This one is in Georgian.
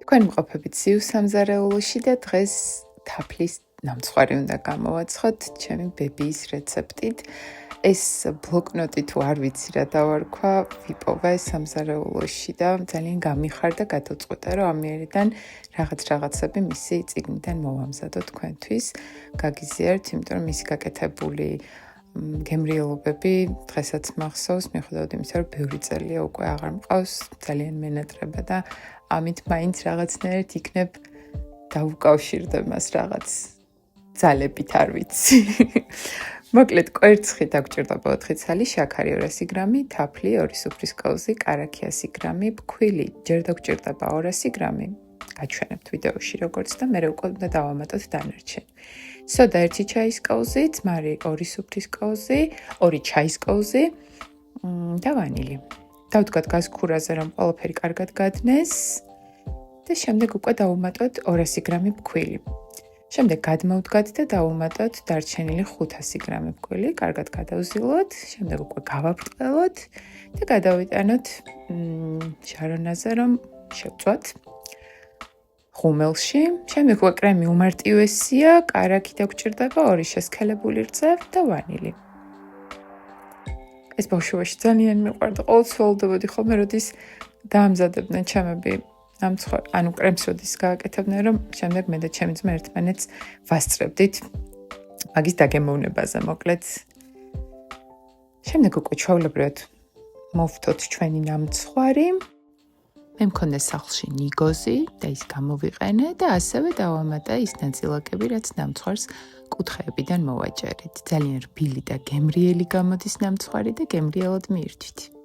თქვენ მყოფებით სიუ სამზარეულოში და დღეს თაფლის ნამცხვარი უნდა გამოვაცხოთ ჩემი ბებიის რეცეპტით. ეს ბლოკნოტი თუ არ ვიცი რა დავარქვა, ვიპოვე სამზარეულოში და ძალიან გამიხარდა გადაწყვეტა, რომ ამიერიდან რაღაცები მისი წიგნიდან მოვამზადო თქვენთვის. გაგიზიართ, იმიტომ რომ მისი გაკეთებული გემრიელობები დღესაც მახსოვს, მიუხედავად იმისა, რომ ბევრი წელია უკვე აღარ მყავს, ძალიან მენატრება და ამით მაინც რაღაცნაირად იქნებ დავუკავშირდე მას რაღაც ძალებით, არ ვიცი. მოკლედ, კვერცხი დაგჭირდება 4 ცალი, შაქარი 200 გრამი, თაფლი 2 სუფრის კოვზი, კარაქი 100 გრამი, ფქვილი ჯერ დაგჭირდება 200 გრამი. გაჩვენებთ ვიდეოში როგორც და მე უკვე უნდა დავამატოთ დანარჩენი. სოდა 1 ჩაის კოვზი, ძმარი 2 სუფრის კოვზი, 2 ჩაის კოვზი და ვანილი. დავდგათ გაზ ქურაზე, რომ ყველაფერი კარგად გადნეს და შემდეგ უკვე დავუმატოთ 200 გრამი ფქვილი. შემდეგ გადმოვდგათ და დავუმატოთ დარჩენილი 500 გრამი ფქვილი, კარგად გადავზილოთ, შემდეგ უკვე გავაბრტყელოთ და გადავიტანოთ შარონაზე, რომ შევწვათ ხუმელში. შემდეგ უკვე კრემი უმარტივესია, კარაქი დაგჭირდება 2 შესქელებული რძე და ვანილი. ეს ბავშვობაში ძალიან მიყვარდა, ყოველთვის ველოდებოდი ხოლმე, როდის დაამზადებდნენ ჩემები ანუ კრემს როდის გააკეთებდნენ, რომ შემდეგ მე და ჩემი ძმა ერთმანეთს ვასწრებდით მაგის დაგემოვნებაზე, მოკლედ. შემდეგ უკვე ჩვეულებრივად მოვთოთ ჩვენი ნამცხვარი. მე მქონდა სახლში ნიგოზი და ის გამოვიყენე და ასევე დავამატა ის ნაწილაკები, რაც ნამცხვარს კუთხეებიდან მოვაჭერეთ. ძალიან რბილი და გემრიელი გამოდის ნამცხვარი და გემრიელად მიირთვით.